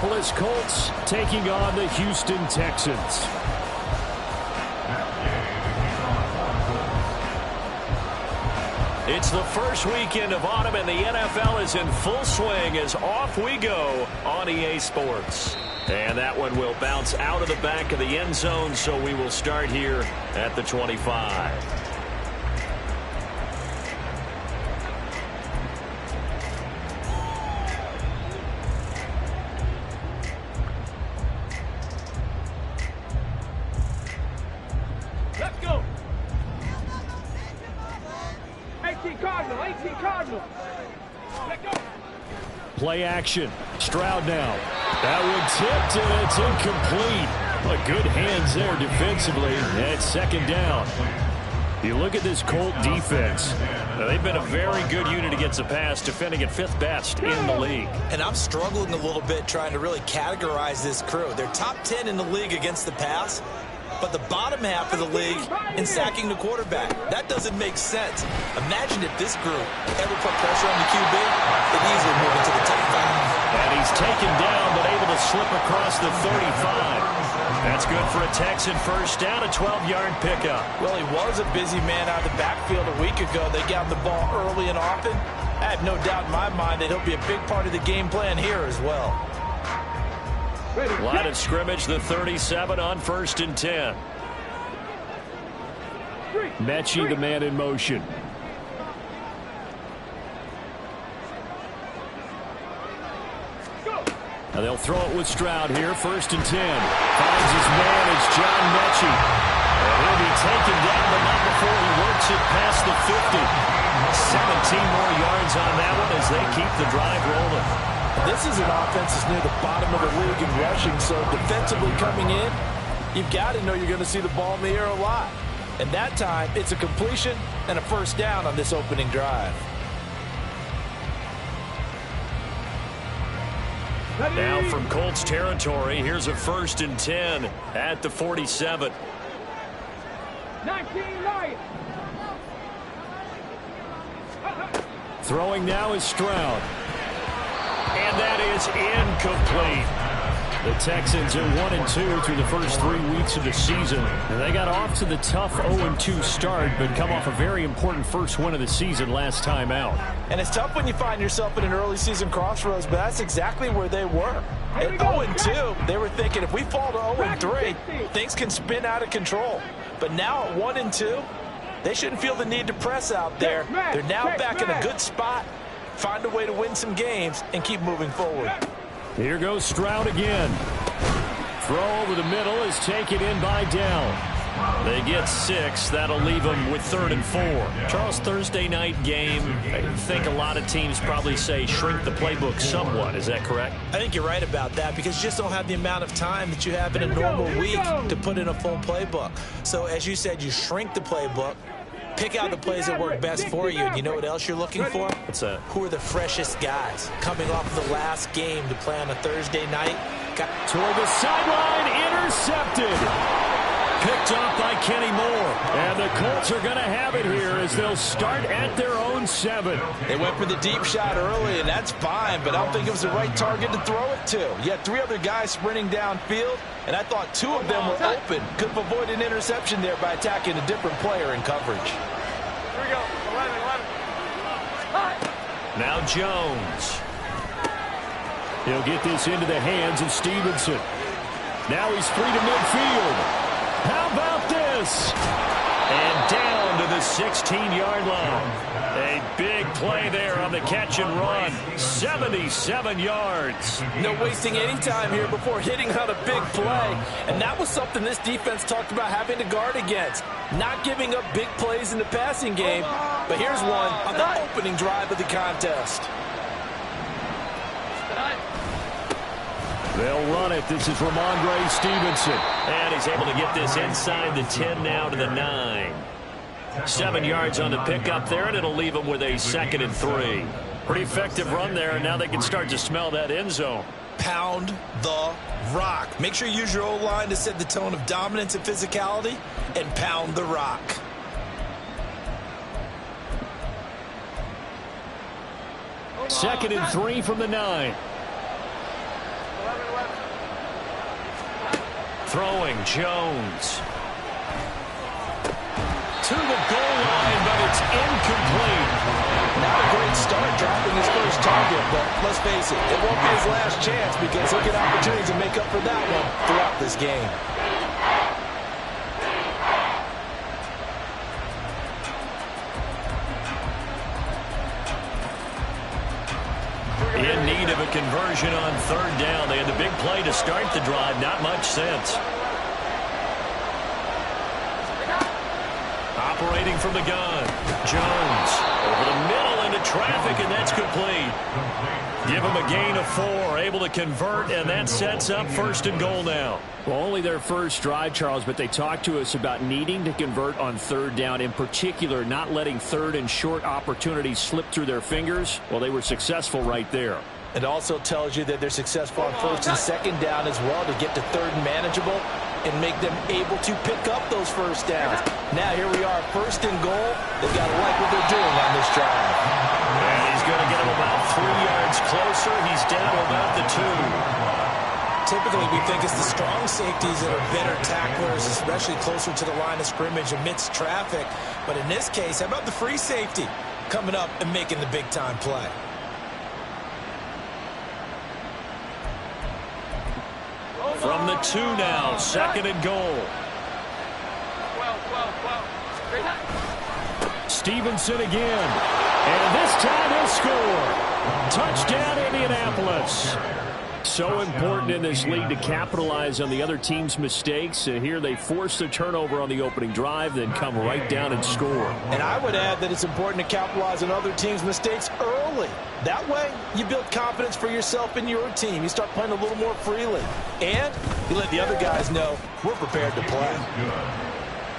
Indianapolis Colts taking on the Houston Texans. It's the first weekend of autumn, and the NFL is in full swing as off we go on EA Sports. And that one will bounce out of the back of the end zone, so we will start here at the 25. Play action. Stroud now. That one tipped, and it's incomplete. But good hands there defensively. And it's second down. You look at this Colt defense. They've been a very good unit against the pass, defending at fifth best in the league. And I'm struggling a little bit trying to really categorize this crew. They're top 10 in the league against the pass, but the bottom half of the league in sacking the quarterback. That doesn't make sense. Imagine if this group ever put pressure on the QB, they'd easily move into the top 5. And he's taken down, but able to slip across the 35. That's good for a Texan first down, a 12-yard pickup. Well, he was a busy man out of the backfield a week ago. They got the ball early and often. I have no doubt in my mind that he'll be a big part of the game plan here as well. Line of scrimmage, the 37 on 1st and 10. Mechie, the man in motion. Now they'll throw it with Stroud here, 1st and 10. Finds his man, it's John Mechie. And he'll be taken down, but not before he works it past the 50. 17 more yards on that one as they keep the drive rolling. This is an offense that's near the bottom of the league in rushing, so defensively coming in, you've got to know you're going to see the ball in the air a lot. And that time, it's a completion and a first down on this opening drive. Now from Colts territory, here's a 1st and 10 at the 47. 19 Lions. Throwing now is Stroud. And that is incomplete. The Texans are 1-2 through the first 3 weeks of the season. And they got off to the tough 0-2 start, but come off a very important first win of the season last time out. And it's tough when you find yourself in an early season crossroads, but that's exactly where they were. At 0-2, they were thinking if we fall to 0-3, things can spin out of control. But now at 1-2, they shouldn't feel the need to press out there. They're now back in a good spot. Find a way to win some games and keep moving forward. Here goes Stroud again. Throw over the middle is taken in by Dell. They get 6. That'll leave them with 3rd and 4. Charles, Thursday night game, I think a lot of teams probably say shrink the playbook somewhat. Is that correct? I think you're right about that because you just don't have the amount of time that you have in a normal week to put in a full playbook. So as you said, you shrink the playbook. Pick out the plays that work best for you. And you know what else you're looking for? What's that? Who are the freshest guys coming off the last game to play on a Thursday night? Toward the sideline, intercepted. Picked off by Kenny Moore. And the Colts are going to have it here as they'll start at their own 7. They went for the deep shot early, and that's fine, but I don't think it was the right target to throw it to. You had 3 other guys sprinting downfield, and I thought 2 of them were open. Could have avoided an interception there by attacking a different player in coverage. Here we go. 11. Now Jones. He'll get this into the hands of Stevenson. Now he's free to midfield. How about this? And down to the 16-yard line. A big play there on the catch and run. 77 yards. No wasting any time here before hitting on a big play. And that was something this defense talked about having to guard against. Not giving up big plays in the passing game. But here's one on the opening drive of the contest. They'll run it. This is Ramondre Stevenson. And he's able to get this inside the 10 now to the 9. 7 yards on the pickup there, and it'll leave them with a 2nd and 3. Pretty effective run there, and now they can start to smell that end zone. Pound the rock. Make sure you use your O-line to set the tone of dominance and physicality, and pound the rock. Second and 3 from the 9. Throwing Jones. To the goal line, but it's incomplete. Not a great start dropping his first target, but let's face it, it won't be his last chance because he'll get opportunities to make up for that one throughout this game. In need of a conversion on third down. They had the big play to start the drive. Not much sense. Operating from the gun. Jones over the middle into traffic, and that's complete. Give him a gain of 4. Able to convert, and that sets up first and goal now. Well, only their first drive, Charles, but they talked to us about needing to convert on third down, in particular not letting third and short opportunities slip through their fingers. Well, they were successful right there. It also tells you that they're successful on first and second down as well to get to third and manageable and make them able to pick up those first downs. Now here we are, first and goal. They've got to like what they're doing on this drive. And he's going to get him about 3 yards closer. He's down to about the 2. Typically, we think it's the strong safeties that are better tacklers, especially closer to the line of scrimmage amidst traffic. But in this case, how about the free safety coming up and making the big-time play? From the 2 now, second and goal. Stevenson again. And this time he'll score. Touchdown, Indianapolis. So important in this league to capitalize on the other team's mistakes. Here they force the turnover on the opening drive, then come right down and score. And I would add that it's important to capitalize on other teams' mistakes early. That way, you build confidence for yourself and your team. You start playing a little more freely. And you let the other guys know we're prepared to play.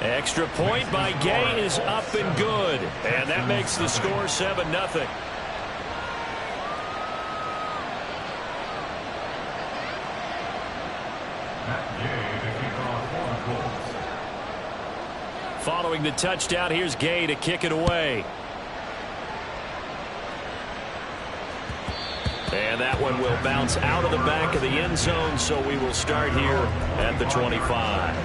Extra point by Gay is up and good. And that makes the score 7-0. Following the touchdown, here's Gay to kick it away. And that one will bounce out of the back of the end zone, so we will start here at the 25.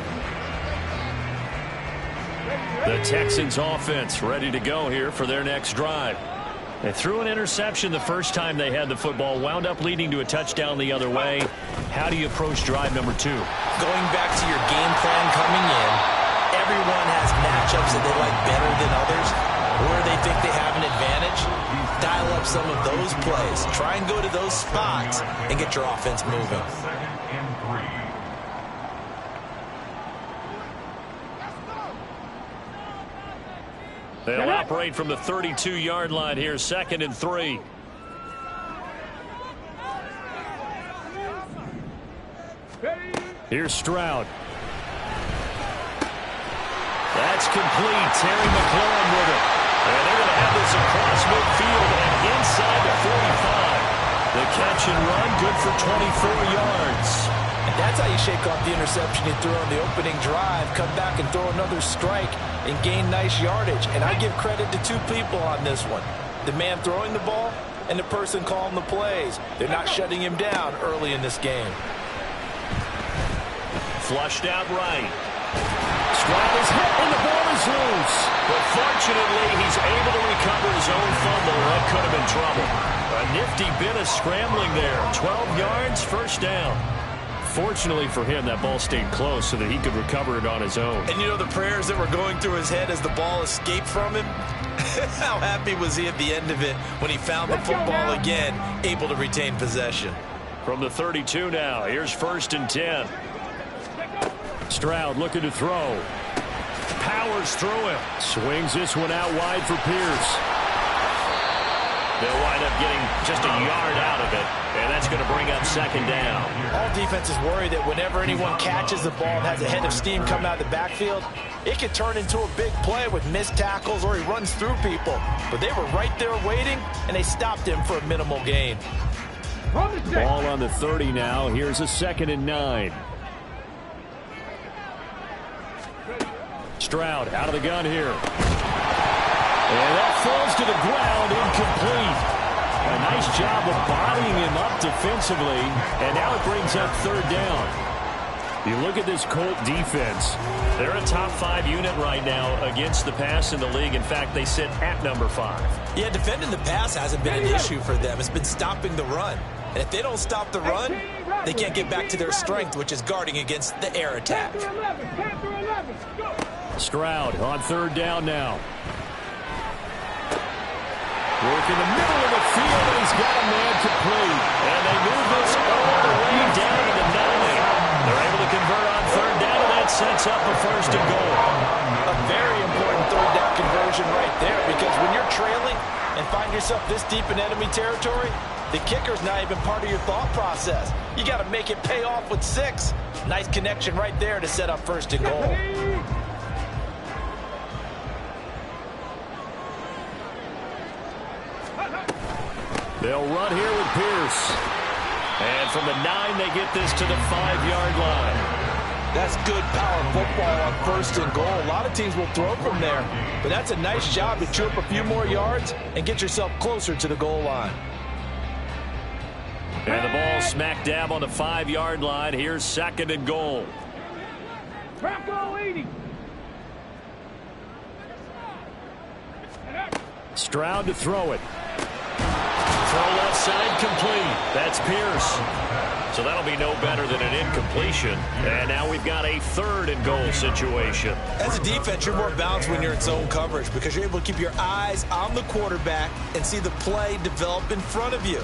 The Texans offense ready to go here for their next drive. They threw an interception the first time they had the football, wound up leading to a touchdown the other way. How do you approach drive number 2? Going back to your game plan coming in, everyone has matchups that they like better than others, where they think they have an advantage. Dial up some of those plays. Try and go to those spots and get your offense moving. They'll operate from the 32-yard line here, second and 3. Here's Stroud. That's complete. Terry McLaurin with it. And they're going to have this across midfield and inside the 45. The catch and run, good for 24 yards. And that's how you shake off the interception he threw on the opening drive. Come back and throw another strike and gain nice yardage. And I give credit to 2 people on this one. The man throwing the ball and the person calling the plays. They're not shutting him down early in this game. Flushed out right. Stroud is hit and the ball is loose. But fortunately, he's able to recover his own fumble. That could have been trouble. A nifty bit of scrambling there. 12 yards, first down. Fortunately for him, that ball stayed close so that he could recover it on his own. And you know the prayers that were going through his head as the ball escaped from him? How happy was he at the end of it when he found the football again, able to retain possession? From the 32 now, here's first and 10. Stroud looking to throw. Powers through him. Swings this one out wide for Pierce. They'll wind up getting just a yard out of it, and that's going to bring up second down. All defenses worry that whenever anyone catches the ball and has a head of steam coming out of the backfield, it could turn into a big play with missed tackles or he runs through people. But they were right there waiting, and they stopped him for a minimal gain. Ball on the 30 now. Here's a second and 9. Stroud out of the gun here. And that falls to the ground, incomplete. A nice job of bodying him up defensively. And now it brings up third down. You look at this Colt defense. They're a top 5 unit right now against the pass in the league. In fact, they sit at number 5. Yeah, defending the pass hasn't been an issue for them. It's been stopping the run. And if they don't stop the run, they can't get back to their strength, which is guarding against the air attack. Stroud on 3rd down now. Work in the middle of the field, and he's got a man complete. And they move this all the way down to the 9. They're able to convert on 3rd down, and that sets up a 1st and goal. A very important 3rd down conversion right there, because when you're trailing and find yourself this deep in enemy territory, the kicker's not even part of your thought process. You got to make it pay off with 6. Nice connection right there to set up 1st and goal. They'll run here with Pierce. And from the 9, they get this to the 5-yard line. That's good power football on 1st and goal. A lot of teams will throw from there, but that's a nice job to chew up a few more yards and get yourself closer to the goal line. And the ball smack dab on the 5-yard line. Here's 2nd and goal. Stroud to throw it. Throw left side complete. That's Pierce. So that'll be no better than an incompletion. And now we've got a 3rd and goal situation. As a defense, you're more balanced when you're in zone coverage because you're able to keep your eyes on the quarterback and see the play develop in front of you.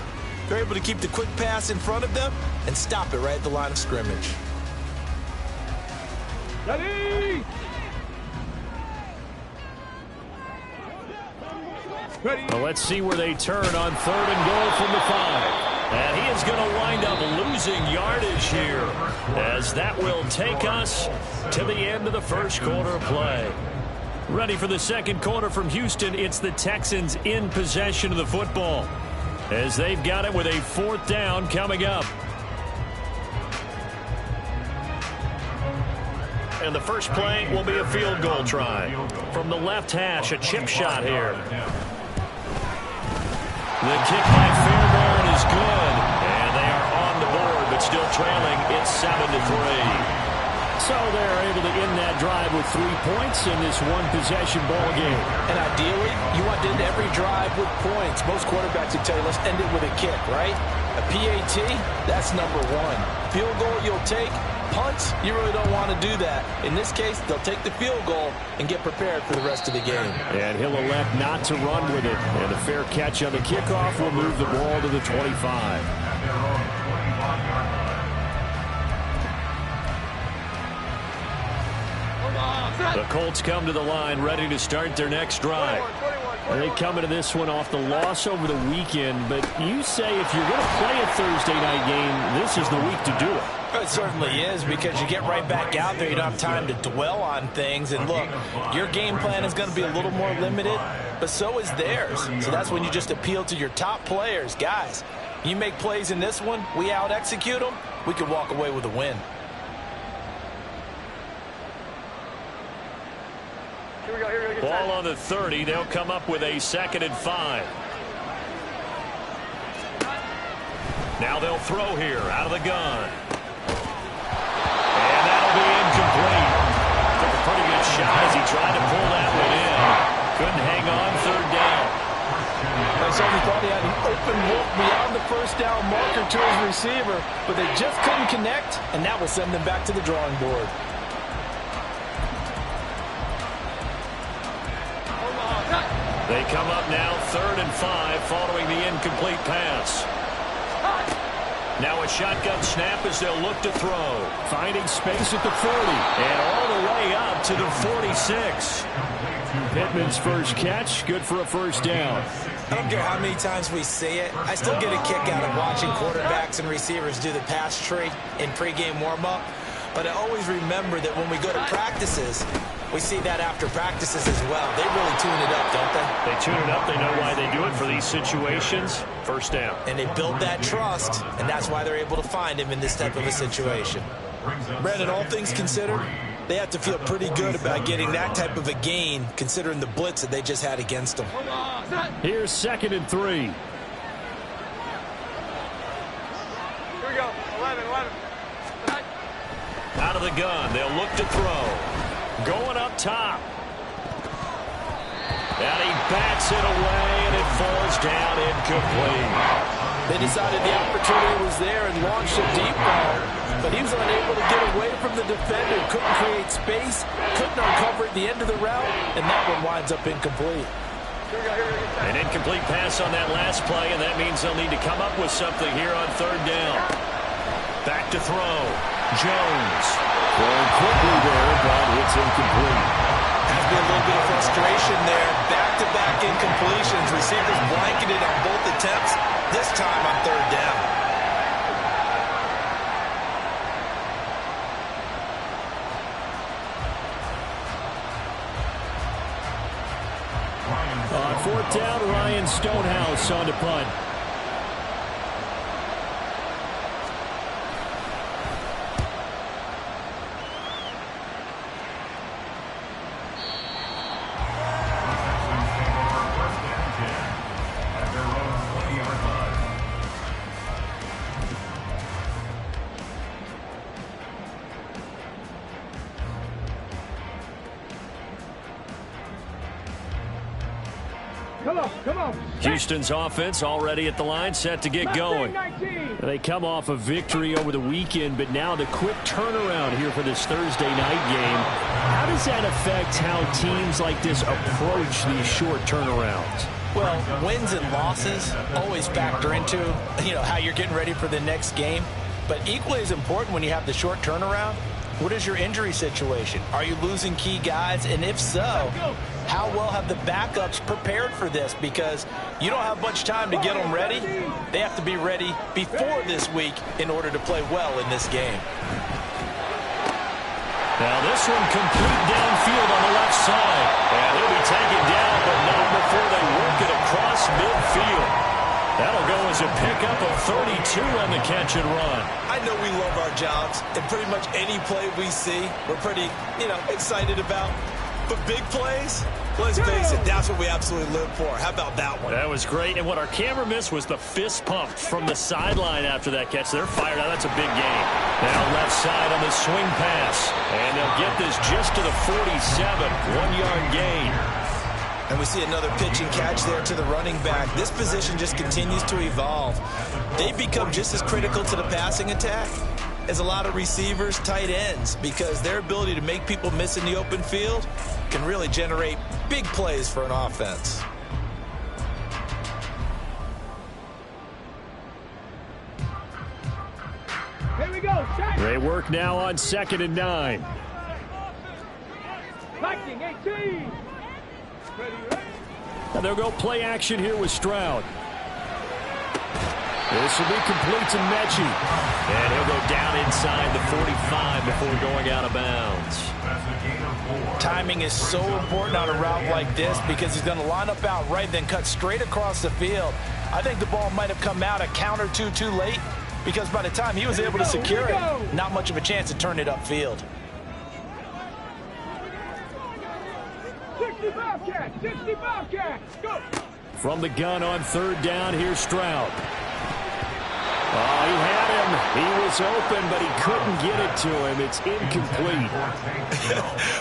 They're able to keep the quick pass in front of them and stop it right at the line of scrimmage. Ready? Well, let's see where they turn on 3rd and goal from the 5. And he is going to wind up losing yardage here, as that will take us to the end of the 1st quarter of play. Ready for the 2nd quarter from Houston. It's the Texans in possession of the football, as they've got it with a 4th down coming up. And the first play will be a field goal try. From the left hash, a chip shot here. The kick by Fairbairn is good. And they are on the board, but still trailing. It's 7-3. So they're able to end that drive with 3 points in this one-possession ball game. And ideally, you want to end every drive with points. Most quarterbacks would tell you, let's end it with a kick, right? A PAT, that's number 1. Field goal you'll take. Punts, you really don't want to do that. In this case, they'll take the field goal and get prepared for the rest of the game. And he'll elect not to run with it. And a fair catch on the kickoff will move the ball to the 25. The Colts come to the line ready to start their next drive. They come into this one off the loss over the weekend, but you say if you're going to play a Thursday night game, this is the week to do it. It certainly is, because you get right back out there. You don't have time to dwell on things. And look, your game plan is going to be a little more limited, but so is theirs. So that's when you just appeal to your top players. Guys, you make plays in this one, we out-execute them, we could walk away with a win. Here we go. Ball on the 30. They'll come up with a 2nd and 5. Now they'll throw here out of the gun. And that'll be incomplete. Took a pretty good shot as he tried to pull that one in. Couldn't hang on 3rd down. I certainly thought he had an open look beyond the 1st down marker to his receiver, but they just couldn't connect, and that will send them back to the drawing board. They come up now 3rd and 5 following the incomplete pass. Now a shotgun snap as they'll look to throw. Finding space at the 40. And all the way up to the 46. Pittman's first catch, good for a 1st down. I don't care how many times we see it. I still get a kick out of watching quarterbacks and receivers do the pass tree in pregame warm-up. But I always remember that when we go to practices, we see that after practices as well. They really tune it up, don't they? They tune it up. They know why they do it for these situations. 1st down. And they build that trust, and that's why they're able to find him in this type of a situation. Brandon, all things considered, they have to feel pretty good about getting that type of a gain, considering the blitz that they just had against them. Here's 2nd and 3. Here we go. 11. Out of of the gun. They'll look to throw. Going up top. And he bats it away, and it falls down incomplete. They decided the opportunity was there and launched a deep ball, but he was unable to get away from the defender. Couldn't create space, couldn't uncover at the end of the route, and that one winds up incomplete. An incomplete pass on that last play, and that means they'll need to come up with something here on third down. Back to throw. Jones. Throwing quickly there, but it's incomplete. Has been a little bit of frustration there. Back-to-back incompletions. Receivers blanketed on both attempts, this time on third down. On fourth down, Ryan Stonehouse on to punt. Come on. Houston's offense already at the line, set to get going. They come off a victory over the weekend, but now the quick turnaround here for this Thursday night game. How does that affect how teams like this approach these short turnarounds? Well, wins and losses always factor into, how you're getting ready for the next game. But equally as important when you have the short turnaround, what is your injury situation? Are you losing key guys? And if so, how well have the backups prepared for this? Because you don't have much time to get them ready. They have to be ready before this week in order to play well in this game. Now this one complete downfield on the left side. And he'll be taken down, but not before they work it across midfield. That'll go as a pickup of 32 on the catch and run. I know we love our jobs, and pretty much any play we see, we're pretty, excited about. But big plays, let's face it, that's what we absolutely live for. How about that one? That was great, and what our camera missed was the fist pump from the sideline after that catch. They're fired out. That's a big game. Now left side on the swing pass, and they'll get this just to the 47, 1-yard gain. And we see another pitch and catch there to the running back. This position just continues to evolve. They become just as critical to the passing attack as a lot of receivers, tight ends, because their ability to make people miss in the open field can really generate big plays for an offense. Here we go. They work now on 2nd and 9. Lightning 18. And they'll go play action here with Stroud. This will be complete to Mechie. And he'll go down inside the 45 before going out of bounds. Timing is so important on a route like this because he's going to line up out right, then cut straight across the field. I think the ball might have come out a count or two too late because by the time he was able to secure it, not much of a chance to turn it upfield. 65 catch. 65 catch. Go. From the gun on 3rd down, here's Stroud. Oh, he had him. He was open, but he couldn't get it to him. It's incomplete.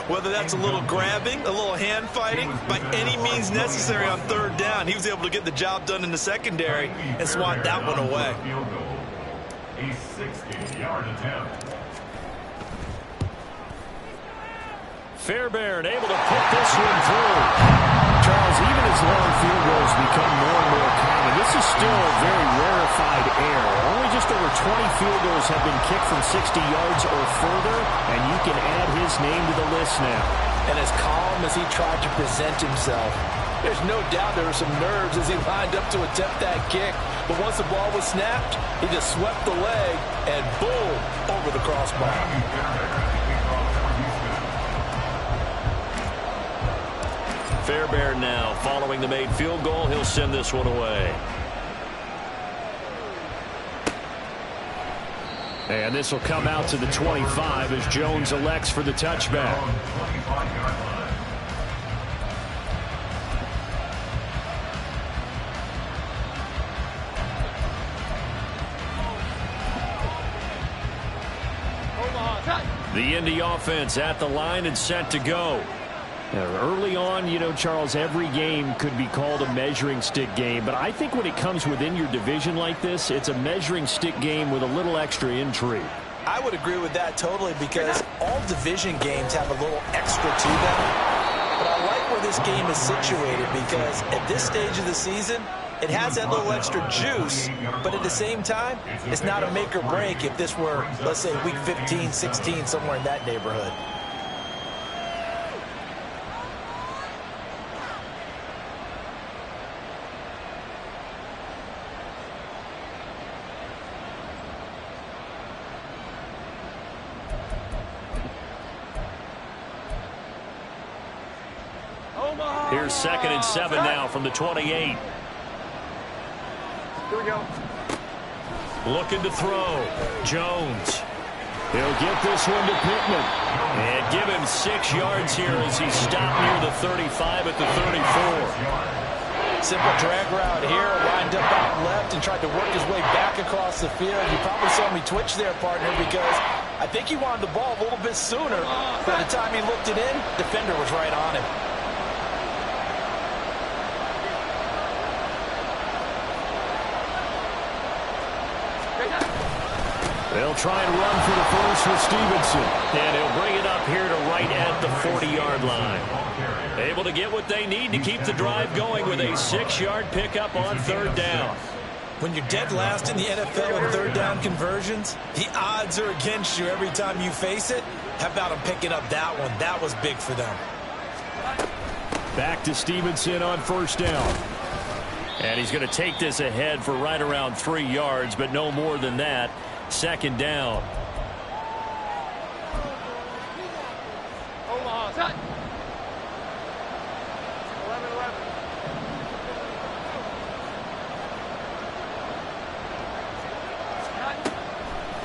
Whether that's a little grabbing, a little hand fighting, by any means necessary on 3rd down, he was able to get the job done in the secondary and swat that one away. A 60-yard attempt. Fairbairn able to put this one through. Charles, even as long field goals become more and more common, this is still a very rarefied error. Only just over 20 field goals have been kicked from 60 yards or further, and you can add his name to the list now. And as calm as he tried to present himself, there's no doubt there were some nerves as he lined up to attempt that kick. But once the ball was snapped, he just swept the leg and boom, over the crossbar. Fairbairn now following the made field goal. He'll send this one away. And this will come out to the 25 as Jones elects for the touchback. Omaha, The Indy offense at the line and set to go. Early on, you know, Charles, every game could be called a measuring stick game. But I think when it comes within your division like this, it's a measuring stick game with a little extra intrigue. I would agree with that totally because all division games have a little extra to them. But I like where this game is situated because at this stage of the season, it has that little extra juice, but at the same time, it's not a make or break if this were, let's say, week 15, 16, somewhere in that neighborhood. Here's 2nd and 7 now from the 28. Here we go. Looking to throw. Jones. He'll get this one to Pittman. And give him 6 yards here as he stopped near the 35 at the 34. Simple drag route here, lined up out left and tried to work his way back across the field. You probably saw me twitch there, partner, because I think he wanted the ball a little bit sooner. By the time he looked it in, defender was right on him. They'll try and run for the first with Stevenson. And he'll bring it up here to right at the 40-yard line. Able to get what they need to keep the drive going with a 6-yard pickup on 3rd down. When you're dead last in the NFL in 3rd down conversions, the odds are against you every time you face it. How about him picking up that one? That was big for them. Back to Stevenson on 1st down. And he's going to take this ahead for right around 3 yards, but no more than that. 2nd down. Omaha, set.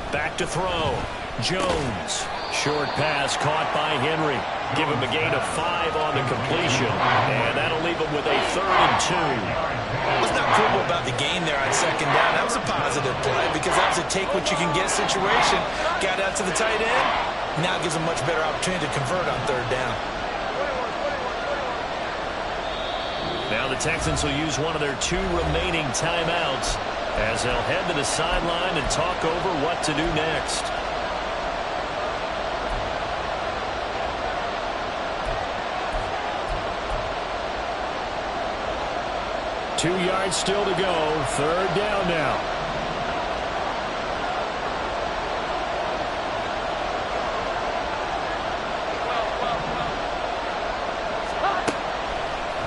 11-11. Back to throw. Jones. Short pass caught by Henry. Give him a gain of 5 on the completion. And that'll leave him with a 3rd and 2. What's not cool about the game there on 2nd down? That was a positive play because that was a take-what-you-can-get situation. Got out to the tight end. Now gives him much better opportunity to convert on 3rd down. Now the Texans will use one of their 2 remaining timeouts as they'll head to the sideline and talk over what to do next. Two yards still to go. 3rd down now.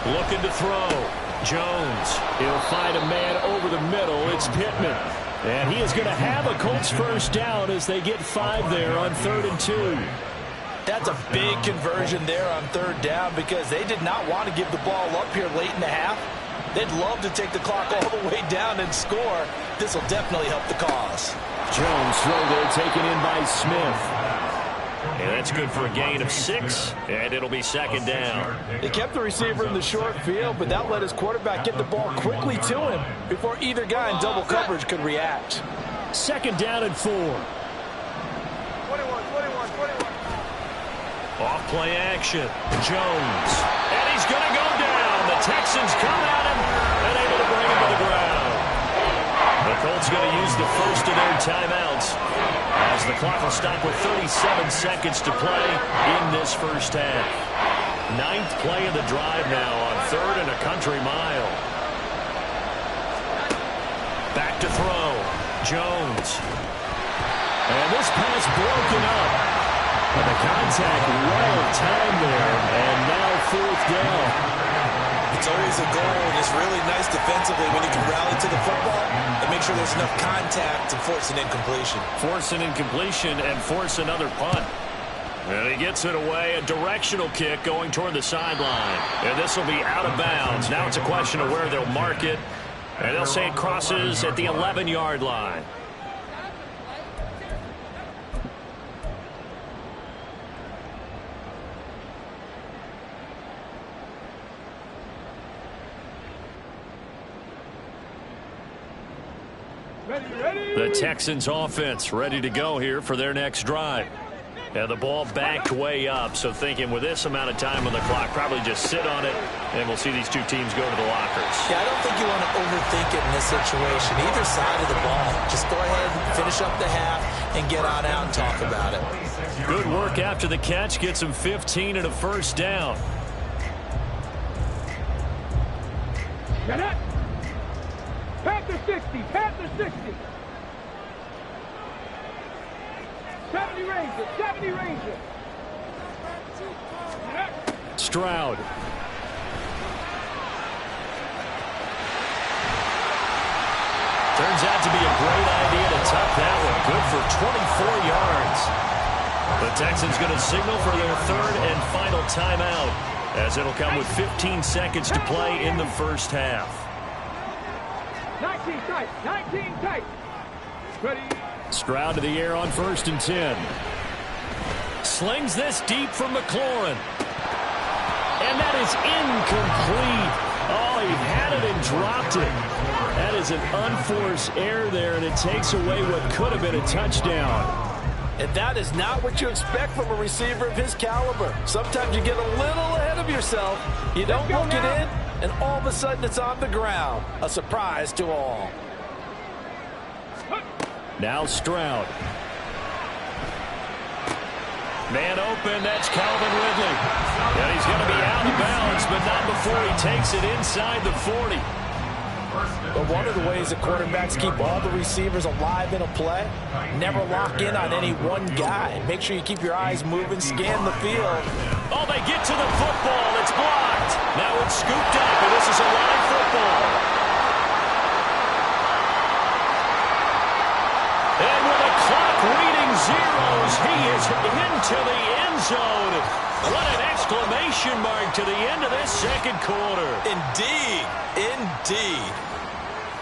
Looking to throw. Jones. He'll find a man over the middle. It's Pittman. And he is going to have a Colts 1st down as they get 5 there on 3rd and 2. That's a big conversion there on 3rd down because they did not want to give the ball up here late in the half. They'd love to take the clock all the way down and score. This will definitely help the cause. Jones throw there taken in by Smith. And that's good for a gain of 6, and it'll be 2nd down. They kept the receiver in the short field, but that let his quarterback get the ball quickly to him before either guy in double coverage could react. 2nd down and 4. 21. Off play action. Jones. And he's going to go down. The Texans come at him and able to bring him to the ground. The Colts going to use the first of their timeouts as the clock will stop with 37 seconds to play in this first half. 9th play of the drive now on 3rd and a country mile. Back to throw. Jones. And this pass broken up. And the contact well timed there, and now 4th down. It's always a goal, and it's really nice defensively when you can rally to the football and make sure there's enough contact to force an incompletion. Force an incompletion and force another punt. And he gets it away, a directional kick going toward the sideline. And this will be out of bounds. Now it's a question of where they'll mark it. And they'll say it crosses at the 11-yard line. Ready. The Texans offense ready to go here for their next drive. And the ball backed way up, so thinking with this amount of time on the clock, probably just sit on it, and we'll see these two teams go to the lockers. Yeah, I don't think you want to overthink it in this situation. Either side of the ball. Just go ahead, finish up the half, and get on out and talk about it. Good work after the catch. Gets him 15 and a first down. Get it. Panther 60. Panther 60. 70 Ranger. 70 Ranger. Stroud. Turns out to be a great idea to tuck that one. Good for 24 yards. The Texans going to signal for their third and final timeout, as it'll come with 15 seconds to play in the first half. 19 tight. 19 tight. Ready. Stroud to the air on 1st and 10. Slings this deep from McLaurin. And that is incomplete. Oh, he had it and dropped it. That is an unforced error there, and it takes away what could have been a touchdown. And that is not what you expect from a receiver of his caliber. Sometimes you get a little ahead of yourself. You don't look it in, and all of a sudden it's on the ground. A surprise to all. Now Stroud. Man open, that's Calvin Ridley. And he's going to be out of bounds, but not before he takes it inside the 40. But one of the ways that quarterbacks keep all the receivers alive in a play, never lock in on any one guy. Make sure you keep your eyes moving, scan the field. Oh, they get to the football. It's blocked. Now it's scooped up, and this is a live football. And with the clock reading zeros, he is into the end zone. What an exclamation mark to the end of this second quarter. Indeed. Indeed.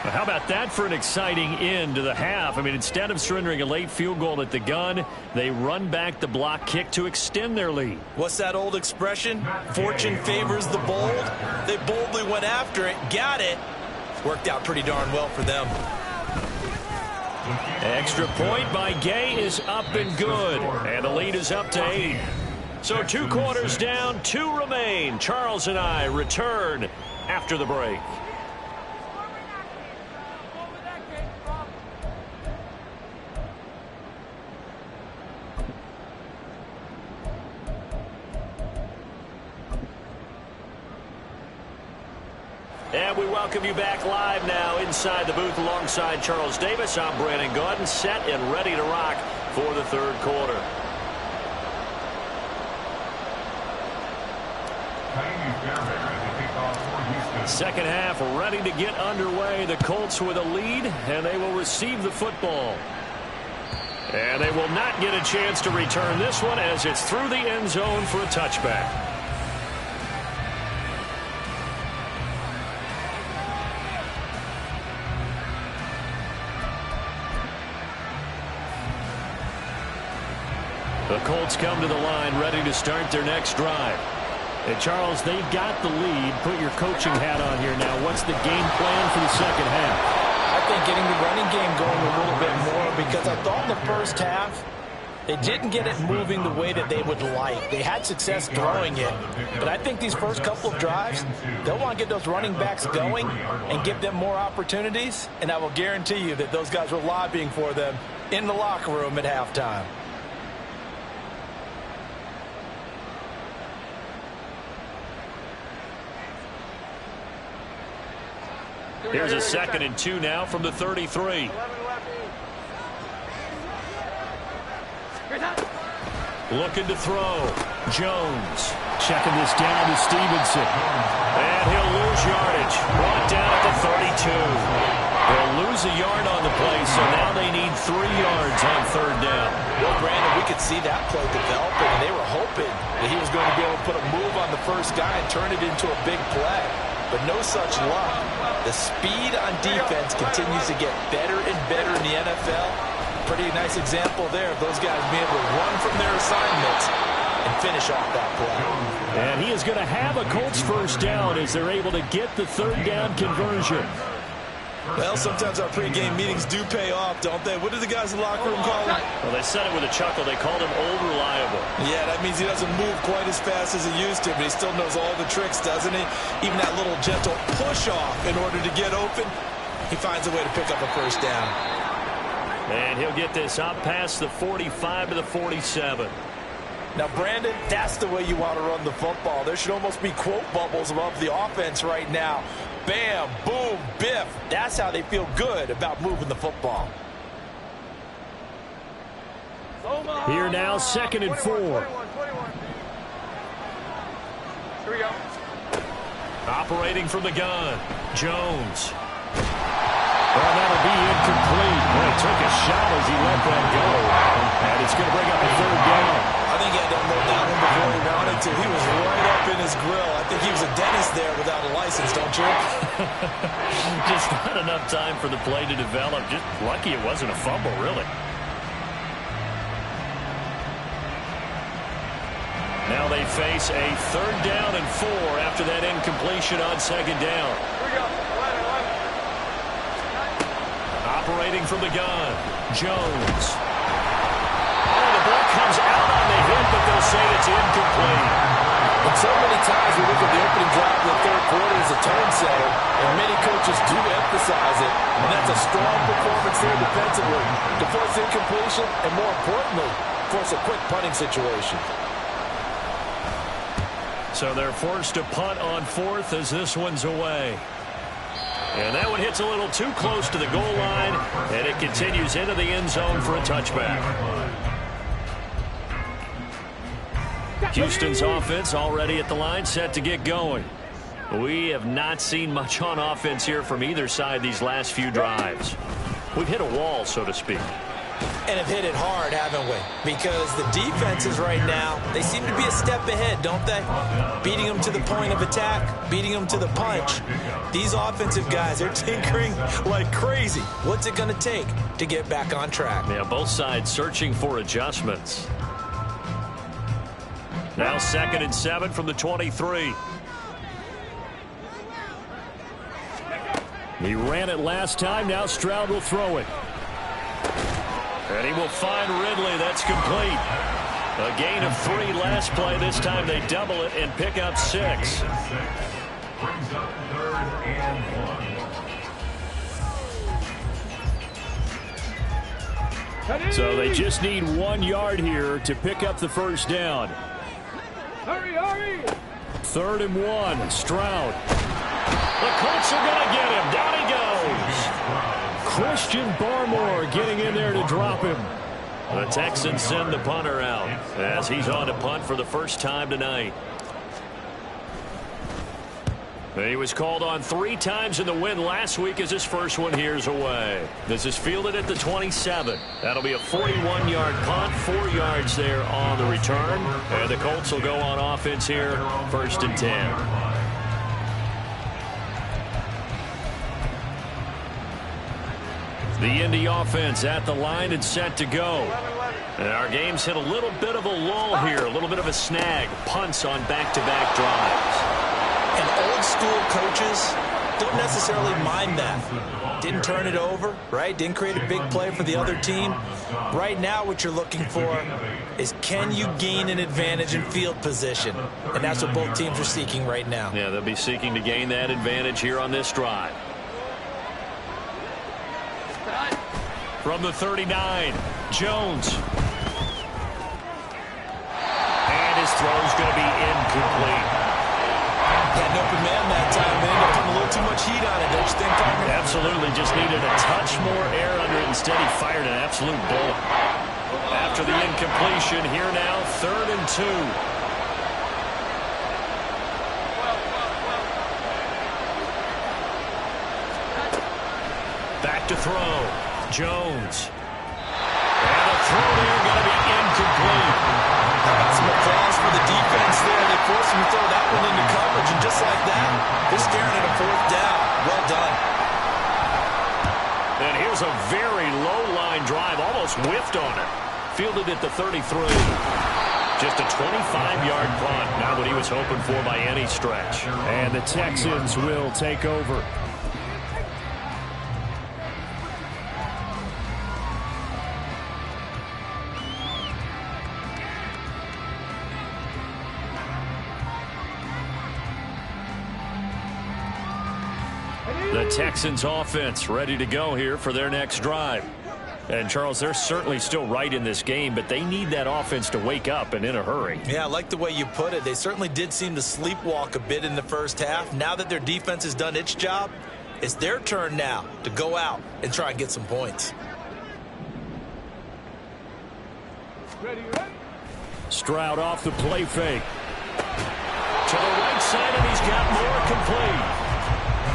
How about that for an exciting end to the half? I mean, instead of surrendering a late field goal at the gun, they run back the block kick to extend their lead. What's that old expression? Fortune favors the bold. They boldly went after it, got it. Worked out pretty darn well for them. Extra point by Gay is up and good, and the lead is up to 8. So 2 quarters down, 2 remain. Charles and I return after the break. And we welcome you back live now inside the booth alongside Charles Davis. I'm Brandon Gaudin, set and ready to rock for the third quarter. Second half ready to get underway. The Colts with a lead, and they will receive the football. And they will not get a chance to return this one as it's through the end zone for a touchback. The Colts come to the line ready to start their next drive. And Charles, they've got the lead. Put your coaching hat on here now. What's the game plan for the second half? I think getting the running game going a little bit more, because I thought in the first half they didn't get it moving the way that they would like. They had success throwing it, but I think these first couple of drives, they'll want to get those running backs going and give them more opportunities, and I will guarantee you that those guys were lobbying for them in the locker room at halftime. Here's a 2nd and 2 now from the 33. Looking to throw. Jones. Checking this down to Stevenson. And he'll lose yardage. Brought down at the 32. They'll lose a yard on the play, so now they need 3 yards on 3rd down. Well, Brandon, we could see that play developing, and they were hoping that he was going to be able to put a move on the first guy and turn it into a big play. But no such luck. The speed on defense continues to get better and better in the NFL. Pretty nice example there of those guys being able to run from their assignments and finish off that play. And he is going to have a Colts first down as they're able to get the 3rd down conversion. Well, sometimes our pregame meetings do pay off, don't they? What did the guys in the locker room call him? Well, they said it with a chuckle. They called him old reliable. Yeah, that means he doesn't move quite as fast as he used to, but he still knows all the tricks, doesn't he? Even that little gentle push-off in order to get open, he finds a way to pick up a first down. And he'll get this up past the 45 to the 47. Now, Brandon, that's the way you want to run the football. There should almost be quote bubbles above the offense right now. Bam, boom, biff. That's how they feel good about moving the football. Here now, 2nd and 4. 21. Here we go. Operating from the gun, Jones. Well, that'll be incomplete. Boy, took a shot as he let that go. And it's going to bring up a 3rd down. I think he had to unload that one before he wanted to. He was right up in his grill. I think he was a dentist there without a license, don't you? Just not enough time for the play to develop. Just lucky it wasn't a fumble, really. Now they face a 3rd down and 4 after that incompletion on 2nd down. Here we go. 11. Operating from the gun, Jones. Oh, the ball comes out on the hit, but they'll say it's incomplete. And so many times we look at the opening drive in the 3rd quarter as a tone setter, and many coaches do emphasize it, and that's a strong performance there defensively to force incompletion and, more importantly, force a quick punting situation. So they're forced to punt on 4th as this one's away. And that one hits a little too close to the goal line, and it continues into the end zone for a touchback. Houston's offense already at the line, set to get going. We have not seen much on offense here from either side these last few drives. We've hit a wall, so to speak. And have hit it hard, haven't we? Because the defenses right now, they seem to be a step ahead, don't they? Beating them to the point of attack, beating them to the punch. These offensive guys, they're tinkering like crazy. What's it going to take to get back on track? Yeah, both sides searching for adjustments. Now 2nd and 7 from the 23. He ran it last time. Now Stroud will throw it. And he will find Ridley. That's complete. A gain of 3 last play. This time they double it and pick up 6. Brings up 3rd and 1. So they just need 1 yard here to pick up the first down. Hurry. 3rd and 1. Stroud. The Colts are going to get him. Down he goes. Christian Barmore getting in there to drop him. The Texans send the punter out as he's on to punt for the first time tonight. He was called on 3 times in the win last week as his first one here's away. This is fielded at the 27. That'll be a 41-yard punt, 4 yards there on the return. And the Colts will go on offense here, 1st and 10. The Indy offense at the line and set to go. And our game's hit a little bit of a lull here, a little bit of a snag. Punts on back-to-back drives. And old school coaches don't necessarily mind that. Didn't turn it over, right? Didn't create a big play for the other team. Right now what you're looking for is, can you gain an advantage in field position? And that's what both teams are seeking right now. Yeah, they'll be seeking to gain that advantage here on this drive. From the 39, Jones. And his throw's going to be incomplete. Had an open man that time. They ended up putting a little too much heat on it, don't you think, Parker? Absolutely. Just needed a touch more air under it. Instead, he fired an absolute bullet. After the incompletion, here now, 3rd and 2. Back to throw. Jones. And a throw there going to be incomplete. Some applause for the defense there. They forced him to throw that one into coverage, and just like that, they're staring at a 4th down. Well done. And here's a very low-line drive, almost whiffed on it. Fielded at the 33. Just a 25-yard punt, not what he was hoping for by any stretch. And the Texans will take over. The Texans offense ready to go here for their next drive. And, Charles, they're certainly still right in this game, but they need that offense to wake up and in a hurry. Yeah, I like the way you put it. They certainly did seem to sleepwalk a bit in the first half. Now that their defense has done its job, it's their turn now to go out and try and get some points. Stroud off the play fake. To the right side, and he's got more complete.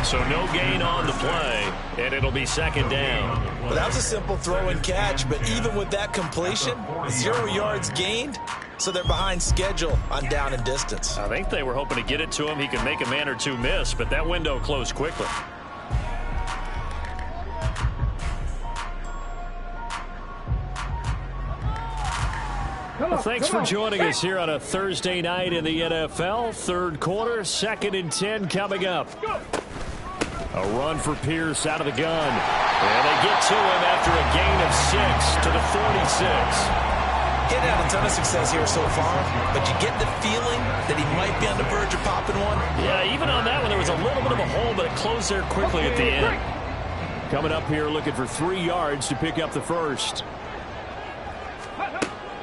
So no gain on the play, and it'll be second down. Well, that was a simple throw and catch, but even with that completion, 0 yards gained, so they're behind schedule on down and distance. I think they were hoping to get it to him. He could make a man or two miss, but that window closed quickly. Well, thanks for joining us here on a Thursday night in the NFL. Third quarter, 2nd and 10 coming up. A run for Pierce out of the gun. And they get to him after a gain of 6 to the 46. He hadn't had a ton of success here so far, but you get the feeling that he might be on the verge of popping one. Yeah, even on that one, there was a little bit of a hole, but it closed there quickly at the end. Coming up here looking for 3 yards to pick up the first.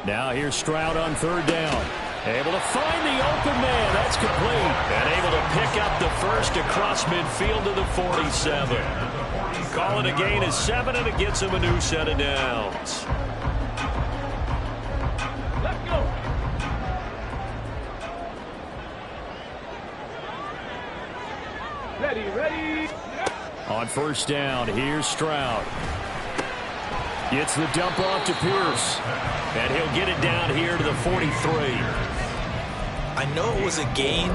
Now here's Stroud on 3rd down. Able to find the open man. That's complete. And able to pick up the first across midfield to the 47. Call it a gain of 7, and it gets him a new set of downs. Let's go. Ready. On 1st down, here's Stroud. Gets the dump off to Pierce. And he'll get it down here to the 43. I know it was a gain,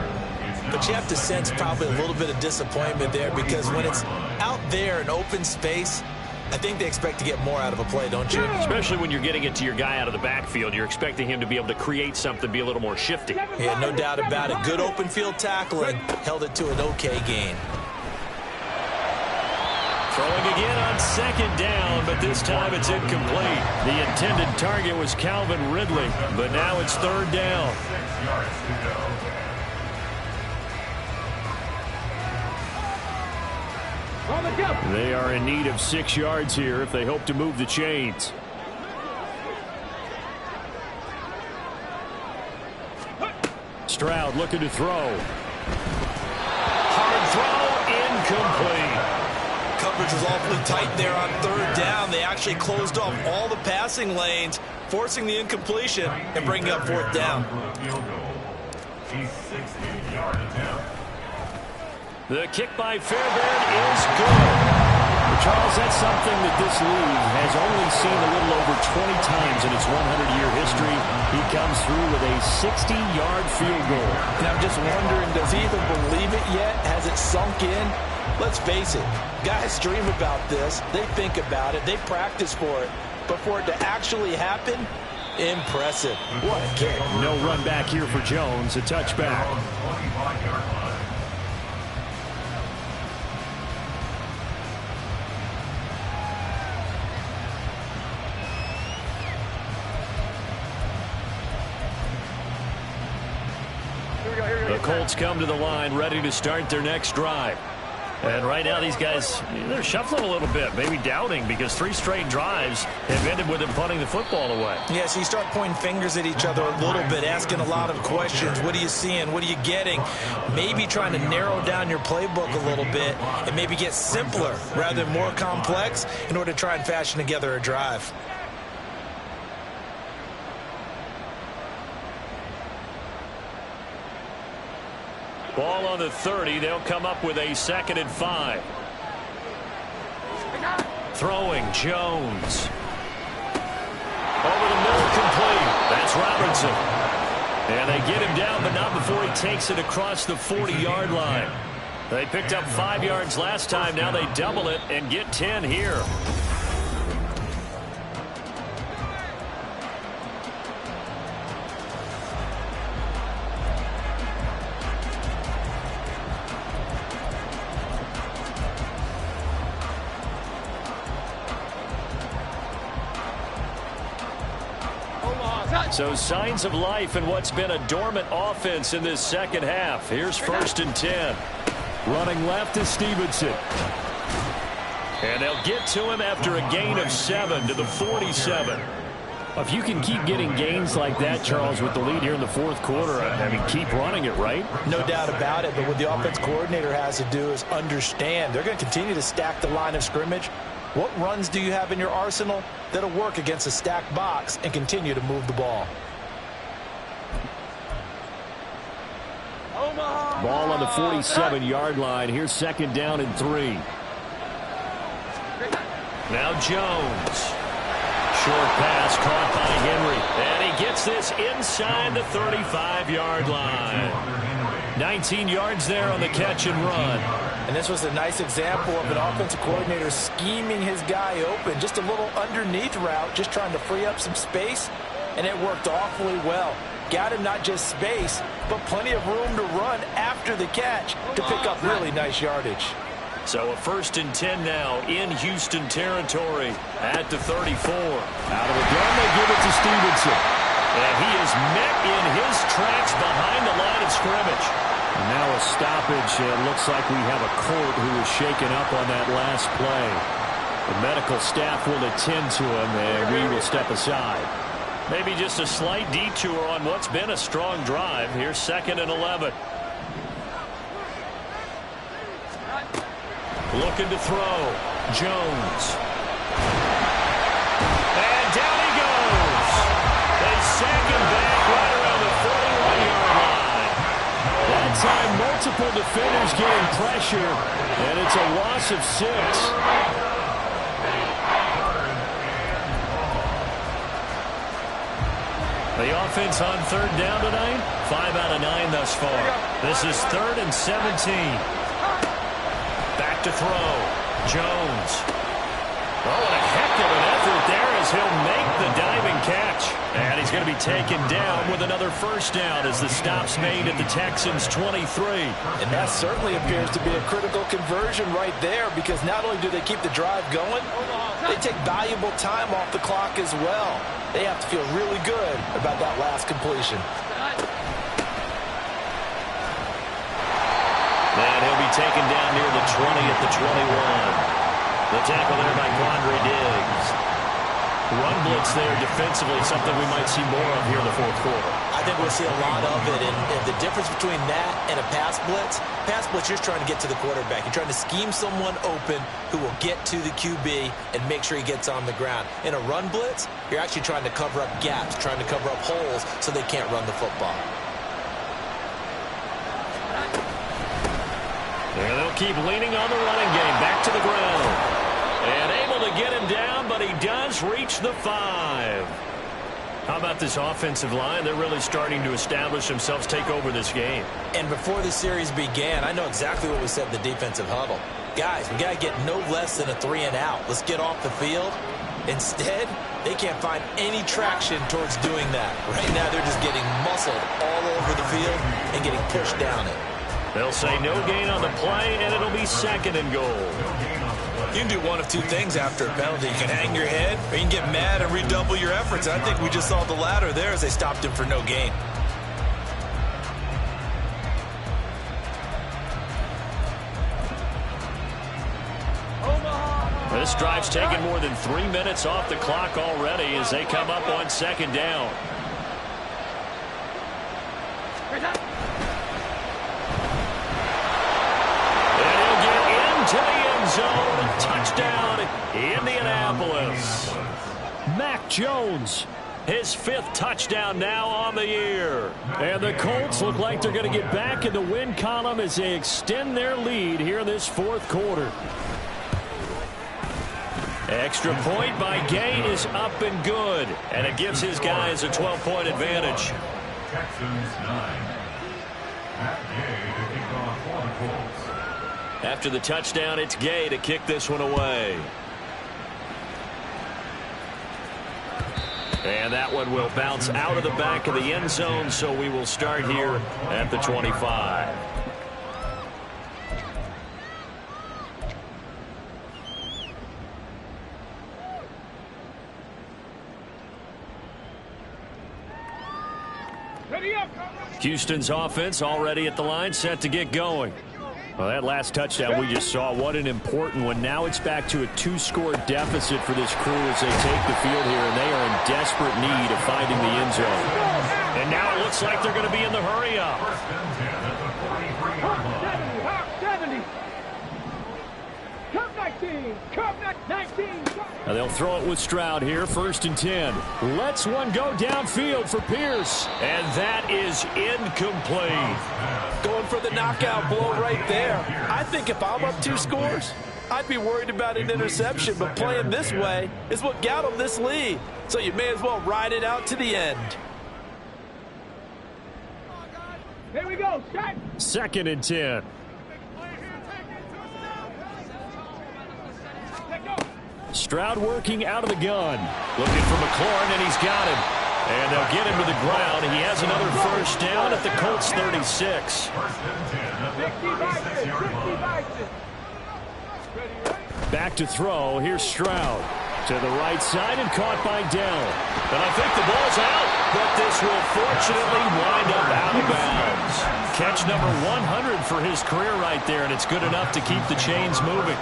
but you have to sense probably a little bit of disappointment there, because when it's out there in open space, I think they expect to get more out of a play, don't you? Especially when you're getting it to your guy out of the backfield. You're expecting him to be able to create something, be a little more shifty. Yeah, no doubt about it. Good open field tackling, held it to an okay gain. Throwing again on 2nd down, but this time it's incomplete. The intended target was Calvin Ridley, but now it's 3rd down. They are in need of 6 yards here if they hope to move the chains. Stroud looking to throw. Hard throw, incomplete. Coverage was awfully tight there on 3rd down. They actually closed off all the passing lanes, forcing the incompletion and bringing up 4th down. The kick by Fairbairn is good. Charles, that's something that this league has only seen a little over 20 times in its 100-year history. He comes through with a 60-yard field goal. And I'm just wondering, does he even believe it yet? Has it sunk in? Let's face it, guys dream about this. They think about it. They practice for it. But for it to actually happen, impressive. What a kick. No run back here for Jones. A touchback. The Colts come to the line ready to start their next drive. And right now these guys, they're shuffling a little bit, maybe doubting, because 3 straight drives have ended with them punting the football away. Yeah, so you start pointing fingers at each other a little bit, asking a lot of questions. What are you seeing? What are you getting? Maybe trying to narrow down your playbook a little bit and maybe get simpler rather than more complex in order to try and fashion together a drive. Ball on the 30. They'll come up with a 2nd and 5. Throwing Jones. Over the middle, complete. That's Robertson. And they get him down, but not before he takes it across the 40-yard line. They picked up 5 yards last time. Now they double it and get 10 here. So signs of life in what's been a dormant offense in this second half. Here's 1st and 10. Running left is Stevenson. And they'll get to him after a gain of 7 to the 47. If you can keep getting gains like that, Charles, with the lead here in the fourth quarter, I mean, keep running it, right? No doubt about it, but what the offense coordinator has to do is understand they're going to continue to stack the line of scrimmage. What runs do you have in your arsenal that'll work against a stacked box and continue to move the ball? Ball on the 47-yard line. Here's second down and 3. Now Jones. Short pass caught by Henry. And he gets this inside the 35-yard line. 19 yards there on the catch and run. And this was a nice example of an offensive coordinator scheming his guy open. Just a little underneath route, just trying to free up some space. And it worked awfully well. Got him not just space, but plenty of room to run after the catch to pick up really nice yardage. So a 1st and 10 now in Houston territory at the 34. Out of the gun, they give it to Stevenson. And he is met in his tracks behind the line of scrimmage. And now a stoppage. It looks like we have a court who was shaken up on that last play. The medical staff will attend to him, and we will step aside. Maybe just a slight detour on what's been a strong drive. Here's 2nd and 11. Looking to throw. Jones. And down he goes. They sack him back right around the 41-yard line. That time, multiple defenders getting pressure, and it's a loss of 6. The offense on 3rd down tonight, 5 out of 9 thus far. This is 3rd and 17. Back to throw. Jones. Oh, and a heck of an effort there as he'll make the diving catch. And he's going to be taken down with another 1st down as the stop's made at the Texans' 23. And that certainly appears to be a critical conversion right there, because not only do they keep the drive going, they take valuable time off the clock as well. They have to feel really good about that last completion. And he'll be taken down near the 20 at the 21. The tackle there by Quandre Diggs. Run blitz there defensively, something we might see more of here in the fourth quarter. I think we'll see a lot of it, and the difference between that and a pass blitz, you're trying to get to the quarterback. You're trying to scheme someone open who will get to the QB and make sure he gets on the ground. In a run blitz, you're actually trying to cover up gaps, trying to cover up holes so they can't run the football. And they'll keep leaning on the running game. Back to the ground. And able to get him down, but he does reach the 5. How about this offensive line? They're really starting to establish themselves, take over this game. And before the series began, I know exactly what we said in the defensive huddle. Guys, we got to get no less than a 3 and out. Let's get off the field. Instead, they can't find any traction towards doing that. Right now, they're just getting muscled all over the field and getting pushed down it. They'll say no gain on the play, and it'll be 2nd and goal. You can do one of two things after a penalty. You can hang your head, or you can get mad and redouble your efforts. I think we just saw the latter there as they stopped him for no gain. This drive's taken more than 3 minutes off the clock already as they come up on 2nd down. And he'll get into the end zone. Touchdown, Indianapolis. Mac Jones. His 5th touchdown now on the year. And the Colts look like they're going to get back in the win column as they extend their lead here in this fourth quarter. Extra point by Gay is up and good. And it gives his guys a 12-point advantage. Texans 9. Matt Gay to kick off for the Colts. After the touchdown, it's Gay to kick this one away. And that one will bounce out of the back of the end zone, so we will start here at the 25. Ready up. Houston's offense already at the line, set to get going. Well, that last touchdown we just saw, what an important one. Now it's back to a 2-score deficit for this crew as they take the field here, and they are in desperate need of finding the end zone. And now it looks like they're going to be in the hurry-up. 70. Cup 19. Cup 19. Now they'll throw it with Stroud here, 1st and 10. Lets one go downfield for Pierce. And that is incomplete. Going for the knockout blow right there. I think if I'm up 2 scores, I'd be worried about an interception, but playing this way is what got them this lead. So you may as well ride it out to the end. Here we go. Set. 2nd and 10. Stroud working out of the gun. Looking for McLaurin, and he's got him. And they'll get him to the ground. He has another 1st down at the Colts 36. Back to throw. Here's Stroud. To the right side and caught by Dell. And I think the ball's out, but this will fortunately wind up out of bounds. Catch number 100 for his career right there, and it's good enough to keep the chains moving.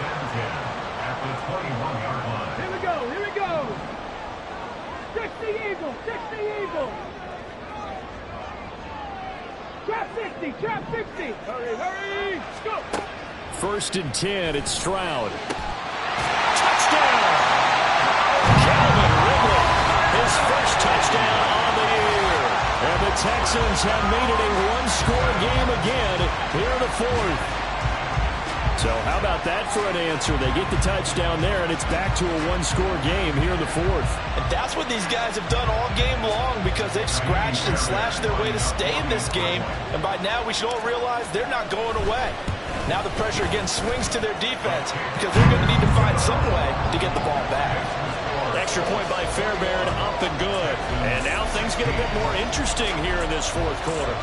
Here we go. 60 Eagles. Trap 60. Hurry. Go. 1st and 10. It's Stroud. Touchdown! Calvin Ridley, his first touchdown on the year. And the Texans have made it a 1-score game again here in the 4th. So how about that for an answer? They get the touchdown there, and it's back to a 1-score game here in the 4th. And that's what these guys have done all game long because they've scratched and slashed their way to stay in this game. And by now, we should all realize they're not going away. Now the pressure again swings to their defense because they're going to need to find some way to get the ball back. Extra point by Fairbairn, up and good. And now things get a bit more interesting here in this 4th quarter.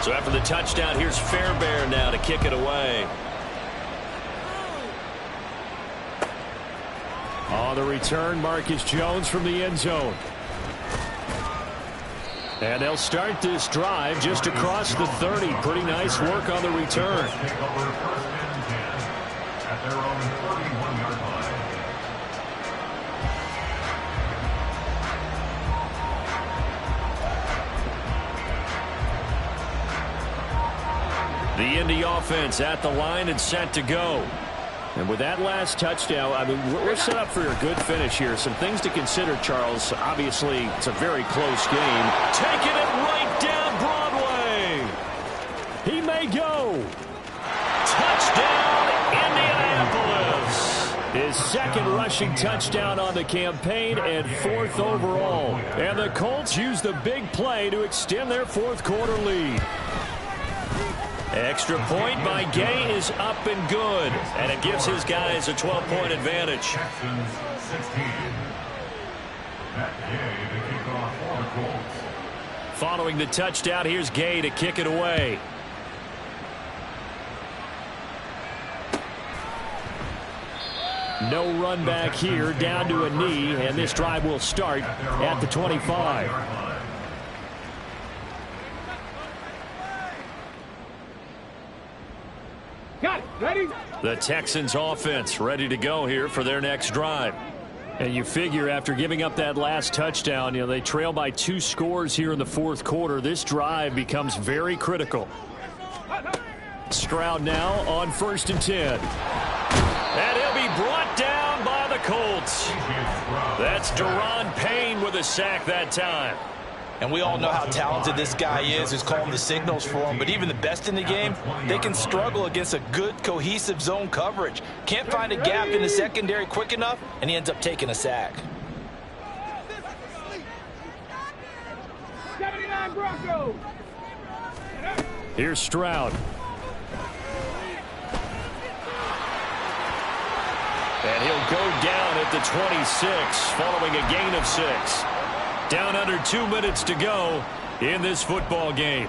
So after the touchdown, here's Fairbairn now to kick it away. On the return, Marcus Jones from the end zone. And they'll start this drive just across the 30. Pretty nice work on the return. At their own 31-yard line. The Indy offense at the line and set to go. And with that last touchdown, I mean, we're set up for a good finish here. Some things to consider, Charles. Obviously, it's a very close game. Taking it right down Broadway. He may go. Touchdown, Indianapolis. His 2nd rushing touchdown on the campaign and 4th overall. And the Colts use the big play to extend their 4th quarter lead. Extra point by Gay is up and good, and it gives his guys a 12-point advantage. Texans 16. Matt Gay to kick off for the Colts. Following the touchdown, here's Gay to kick it away. No run back here, down to a knee, and this drive will start at the 25. Got it. Ready? The Texans offense ready to go here for their next drive. And you figure after giving up that last touchdown, you know, they trail by 2 scores here in the 4th quarter. This drive becomes very critical. Stroud now on 1st and 10. And he'll be brought down by the Colts. That's Deron Payne with a sack that time. And we all know how talented this guy is who's calling the signals for him. But even the best in the game, they can struggle against a good, cohesive zone coverage. Can't find a gap in the secondary quick enough, and he ends up taking a sack. 79 Broncos. Here's Stroud. And he'll go down at the 26 following a gain of 6. Down under 2 minutes to go in this football game.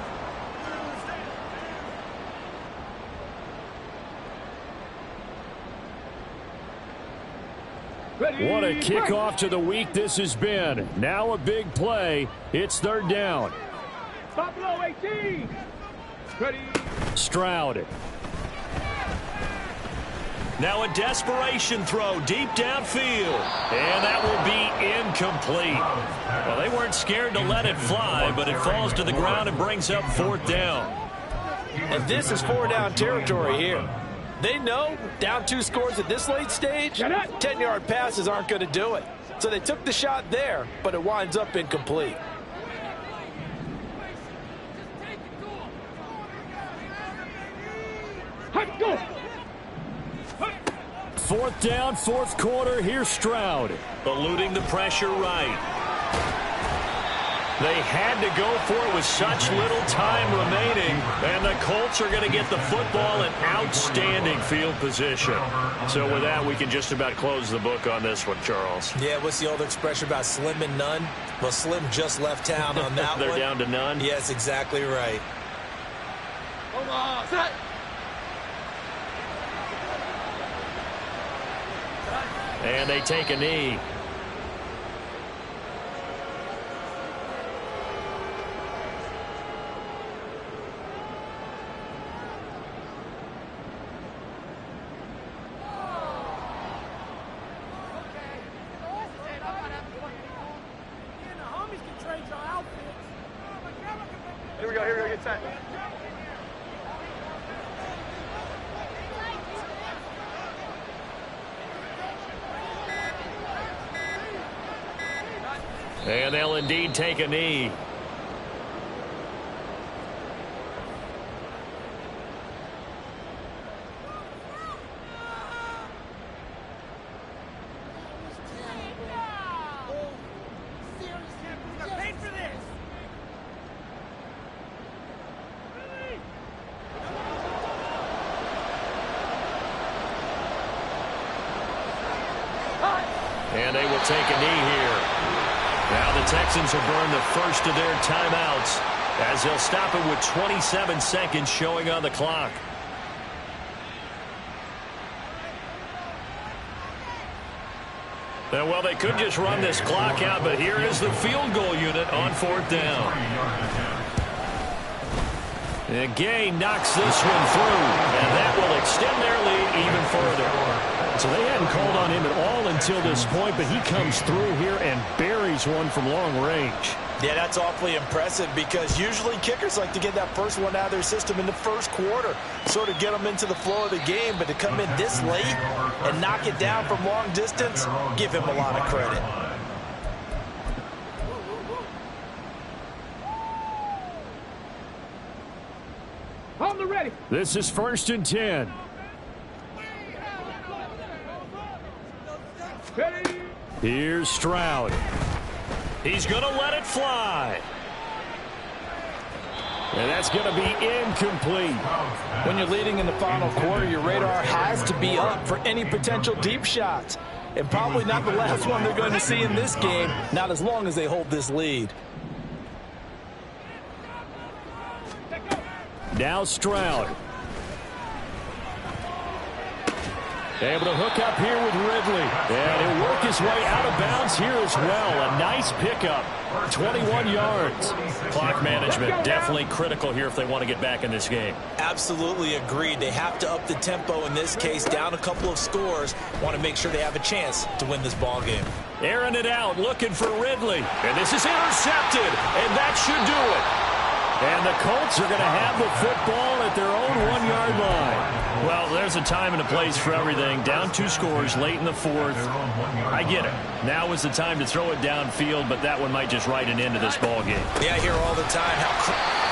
What a kickoff to the week this has been. Now a big play. It's third down. Buffalo 18. Ready. Stroud. Now a desperation throw deep downfield. And that will be incomplete. Well, they weren't scared to let it fly, but it falls to the ground and brings up fourth down. And this is 4-down territory here. They know down 2 scores at this late stage, 10-yard passes aren't going to do it. So they took the shot there, but it winds up incomplete. Fourth down, fourth quarter. Here's Stroud. Eluding the pressure right. They had to go for it with such little time remaining, and the Colts are going to get the football in outstanding field position. So with that, we can just about close the book on this one, Charles. Yeah, what's the old expression about slim and none? Well, Slim just left town on that They're one. down to none? Yes, exactly right. And they take a knee. Here we go, get set. And they'll indeed take a knee. And they will take a knee here. Now the Texans have burned the first of their timeouts as they'll stop it with 27 seconds showing on the clock. And, well, they could just run this clock out, but here is the field goal unit on fourth down. And Gay knocks this one through, and that will extend their lead even further. So they hadn't called on him at all until this point, but he comes through here and buries one from long range. Yeah, that's awfully impressive because usually kickers like to get that first one out of their system in the first quarter, sort of get them into the flow of the game, but to come in this late and knock it down from long distance, give him a lot of credit. On the ready. This is 1st and 10. Ready. Here's Stroud. He's going to let it fly. And that's going to be incomplete. When you're leading in the final quarter, your radar has to be up for any potential deep shots. And probably not the last one they're going to see in this game, not as long as they hold this lead. Now Stroud. Able to hook up here with Ridley. And he'll work his way out of bounds here as well. A nice pickup. 21 yards. Clock management definitely critical here if they want to get back in this game. Absolutely agreed. They have to up the tempo in this case, down a couple of scores. Want to make sure they have a chance to win this ball game. Airing it out, looking for Ridley. And this is intercepted, and that should do it. And the Colts are going to have the football at their own 1-yard line. Well, there's a time and a place for everything. Down 2 scores late in the fourth. I get it. Now is the time to throw it downfield, but that one might just write an end to this ball game. Yeah, I hear all the time how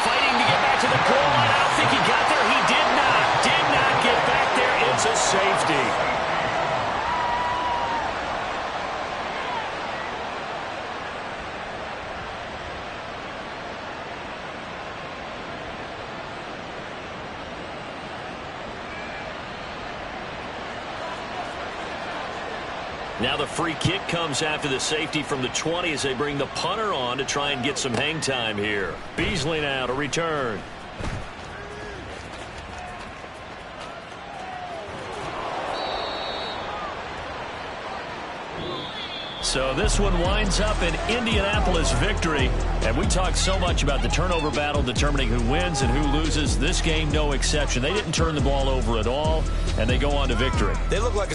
fighting to get back to the goal line. I don't think he got there. He did not. Did not get back there. It's a safety. Now the free kick comes after the safety from the 20 as they bring the punter on to try and get some hang time here. Beasley now to return. So this one winds up in Indianapolis victory. And we talked so much about the turnover battle determining who wins and who loses. This game, no exception. They didn't turn the ball over at all, and they go on to victory. They look like